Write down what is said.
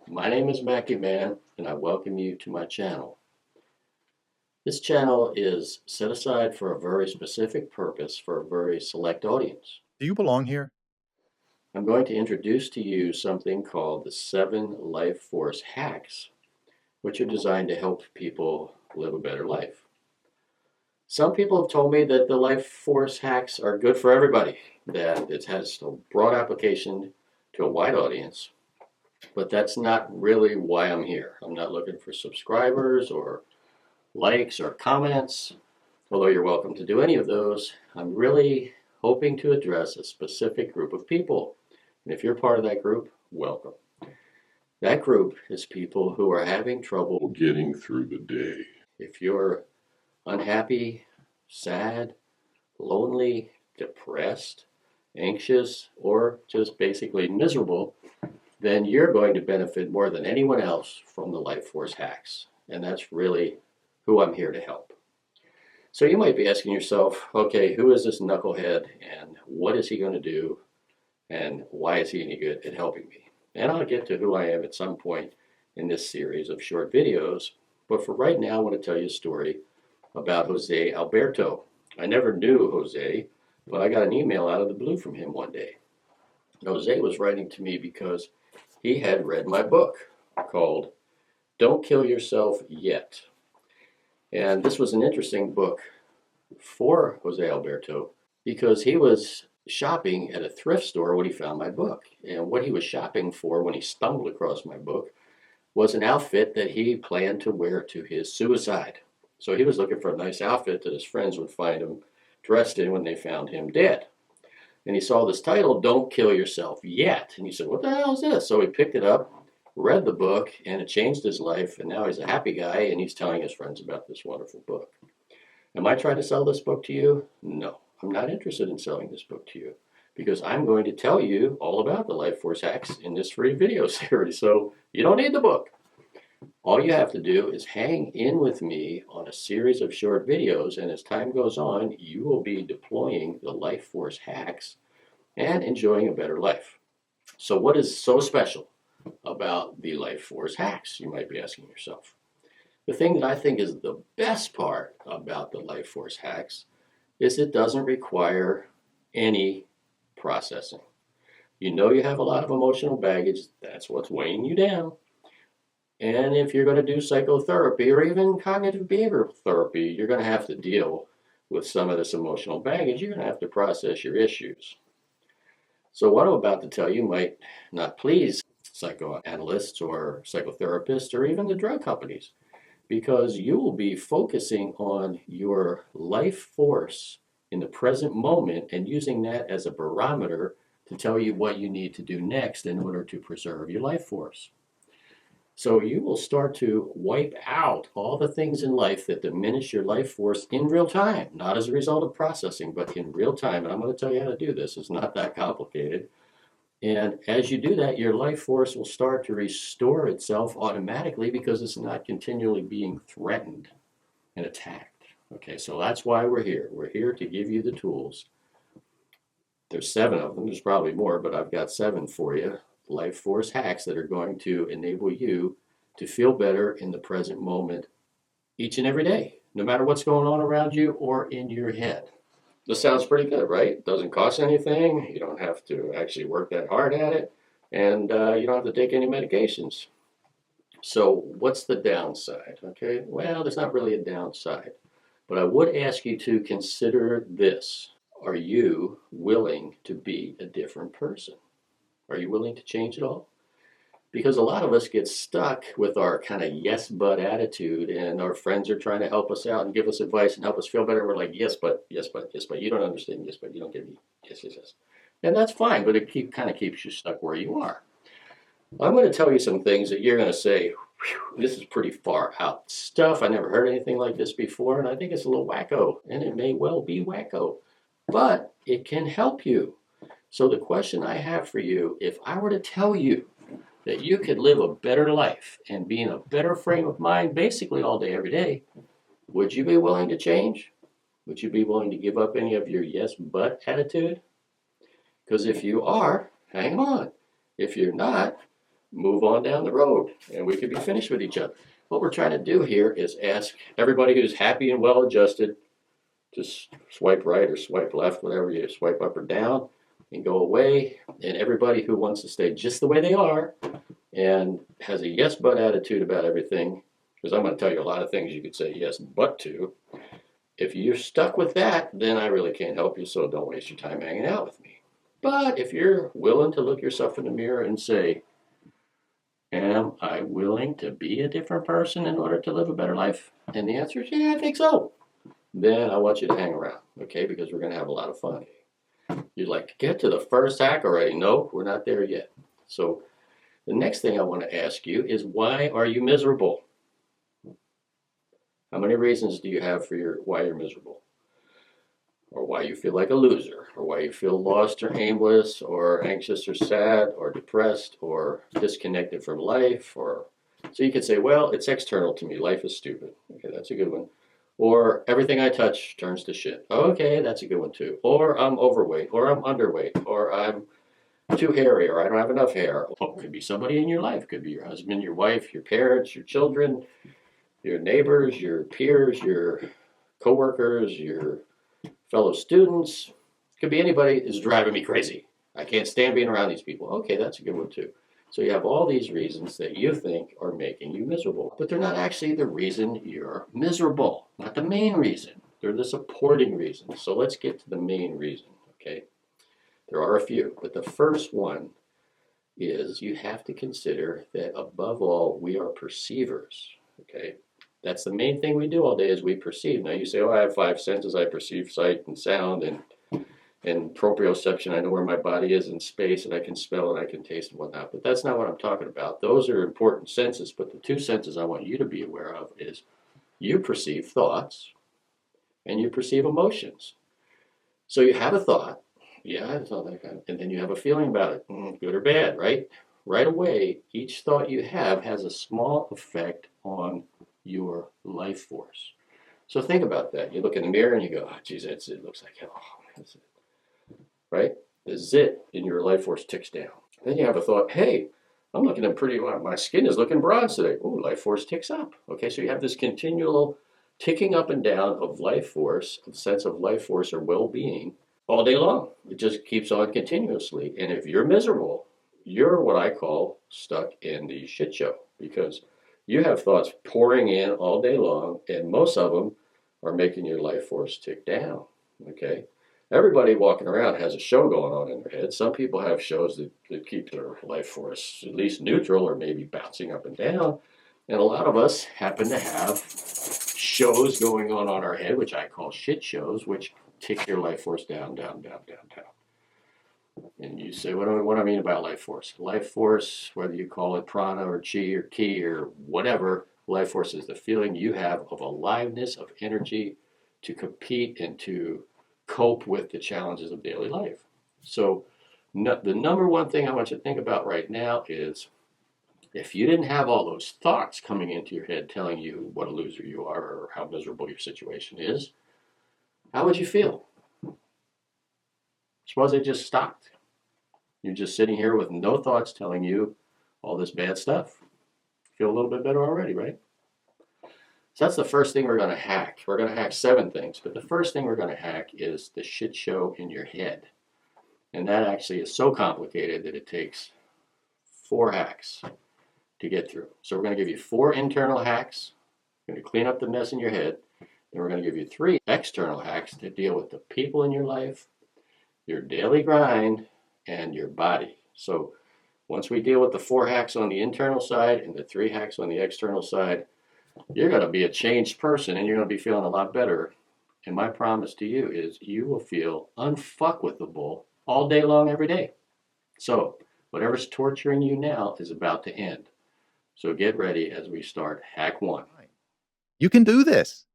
My name is Mackieman, and I welcome you to my channel. This channel is set aside for a very specific purpose for a very select audience. Do you belong here? I'm going to introduce to you something called the 7 Life Force Hacks, which are designed to help people live a better life. Some people have told me that the Life Force Hacks are good for everybody, that it has a broad application to a wide audience, but that's not really why I'm here. I'm not looking for subscribers or likes or comments, although you're welcome to do any of those. I'm really hoping to address a specific group of people. And if you're part of that group, welcome. That group is people who are having trouble getting through the day. If you're unhappy, sad, lonely, depressed, anxious, or just basically miserable, then you're going to benefit more than anyone else from the Life Force Hacks. And that's really who I'm here to help. So you might be asking yourself, okay, who is this knucklehead and what is he going to do and why is he any good at helping me? And I'll get to who I am at some point in this series of short videos. But for right now, I want to tell you a story about Jose Alberto. I never knew Jose, but I got an email out of the blue from him one day. Jose was writing to me because he had read my book called Don't Kill Yourself Yet. And this was an interesting book for Jose Alberto because he was shopping at a thrift store when he found my book. And what he was shopping for when he stumbled across my book was an outfit that he planned to wear to his suicide. So he was looking for a nice outfit that his friends would find him dressed in when they found him dead. And he saw this title, Don't Kill Yourself Yet. And he said, what the hell is this? So he picked it up, read the book, and it changed his life. And now he's a happy guy, and he's telling his friends about this wonderful book. Am I trying to sell this book to you? No, I'm not interested in selling this book to you because I'm going to tell you all about the Life Force Hacks in this free video series. So you don't need the book. All you have to do is hang in with me on a series of short videos, and as time goes on, you will be deploying the Life Force Hacks and enjoying a better life. So what is so special about the Life Force Hacks, you might be asking yourself? The thing that I think is the best part about the Life Force Hacks is it doesn't require any processing. You know you have a lot of emotional baggage, that's what's weighing you down. And if you're going to do psychotherapy or even cognitive behavioral therapy, you're going to have to deal with some of this emotional baggage. You're going to have to process your issues. So what I'm about to tell you might not please psychoanalysts or psychotherapists or even the drug companies, because you will be focusing on your life force in the present moment and using that as a barometer to tell you what you need to do next in order to preserve your life force. So you will start to wipe out all the things in life that diminish your life force in real time, not as a result of processing, but in real time. And I'm going to tell you how to do this. It's not that complicated. And as you do that, your life force will start to restore itself automatically because it's not continually being threatened and attacked. Okay, so that's why we're here. We're here to give you the tools. There's 7 of them, there's probably more, but I've got 7 for you. Life force hacks that are going to enable you to feel better in the present moment each and every day, no matter what's going on around you or in your head. This sounds pretty good, right? Doesn't cost anything. You don't have to actually work that hard at it, and you don't have to take any medications. So, what's the downside? Okay, well, there's not really a downside, but I would ask you to consider this. Are you willing to be a different person? Are you willing to change it all? Because a lot of us get stuck with our kind of yes but attitude, and our friends are trying to help us out and give us advice and help us feel better. We're like, yes but, yes but, yes but, you don't understand, yes but, you don't get me, yes, yes, yes. And that's fine, but it kind of keeps you stuck where you are. I'm going to tell you some things that you're going to say, this is pretty far out stuff. I never heard anything like this before, and I think it's a little wacko, and it may well be wacko, but it can help you. So the question I have for you, if I were to tell you that you could live a better life and be in a better frame of mind basically all day, every day, would you be willing to change? Would you be willing to give up any of your yes but attitude? Because if you are, hang on. If you're not, move on down the road and we could be finished with each other. What we're trying to do here is ask everybody who's happy and well adjusted to swipe right or swipe left, whatever you swipe up or down, and go away. And everybody who wants to stay just the way they are and has a yes but attitude about everything, because I'm going to tell you a lot of things you could say yes but to. If you're stuck with that, then I really can't help you, so don't waste your time hanging out with me. But if you're willing to look yourself in the mirror and say, am I willing to be a different person in order to live a better life? And the answer is, yeah, I think so. Then I want you to hang around, okay? Because we're going to have a lot of fun. You'd like to get to the first hack already? No, we're not there yet. So the next thing I want to ask you is, why are you miserable? How many reasons do you have for why you're miserable? Or why you feel like a loser, or why you feel lost or aimless, or anxious or sad, or depressed, or disconnected from life, or so you could say, well, it's external to me. Life is stupid. Okay, that's a good one. Or everything I touch turns to shit. Okay, that's a good one too. Or I'm overweight, or I'm underweight, or I'm too hairy, or I don't have enough hair. Well, it could be somebody in your life. It could be your husband, your wife, your parents, your children, your neighbors, your peers, your coworkers, your fellow students. It could be anybody is driving me crazy. I can't stand being around these people. Okay, that's a good one too. So you have all these reasons that you think are making you miserable, but they're not actually the reason you're miserable. Not the main reason. They're the supporting reasons. So let's get to the main reason, okay? There are a few, but the first one is you have to consider that above all, we are perceivers, okay? That's the main thing we do all day is we perceive. Now you say, oh, I have five senses. I perceive sight and sound and proprioception. I know where my body is in space, and I can smell and I can taste and whatnot. But that's not what I'm talking about. Those are important senses. But the two senses I want you to be aware of is you perceive thoughts and you perceive emotions. So you have a thought. Yeah, it's all that kind of, and then you have a feeling about it, good or bad, right? Right away, each thought you have has a small effect on your life force. So think about that. You look in the mirror and you go, oh, geez, it looks like hell. That's it. Right? The zit in your life force ticks down. Then you have a thought, hey, I'm looking at pretty well. My skin is looking bronze today. Oh, life force ticks up. Okay, so you have this continual ticking up and down of life force, a sense of life force or well-being all day long. It just keeps on continuously. And if you're miserable, you're what I call stuck in the shit show, because you have thoughts pouring in all day long, and most of them are making your life force tick down. Okay? Everybody walking around has a show going on in their head. Some people have shows that keep their life force at least neutral or maybe bouncing up and down. And a lot of us happen to have shows going on our head, which I call shit shows, which tick your life force down, down, down, down, down. And you say, what do I mean about life force? Life force, whether you call it prana or chi or ki or whatever, life force is the feeling you have of aliveness, of energy to compete and to cope with the challenges of daily life. So the number one thing I want you to think about right now is, if you didn't have all those thoughts coming into your head telling you what a loser you are or how miserable your situation is, how would you feel? Suppose they just stopped. You're just sitting here with no thoughts telling you all this bad stuff. Feel a little bit better already, right? So that's the first thing we're going to hack. We're going to hack 7 things, but the first thing we're going to hack is the shit show in your head. And that actually is so complicated that it takes 4 hacks to get through. So we're going to give you 4 internal hacks. We're going to clean up the mess in your head. And we're going to give you 3 external hacks to deal with the people in your life, your daily grind, and your body. So once we deal with the 4 hacks on the internal side and the 3 hacks on the external side, you're going to be a changed person and you're going to be feeling a lot better. And my promise to you is you will feel unfuckwithable all day long, every day. So whatever's torturing you now is about to end. So get ready as we start hack 1. You can do this.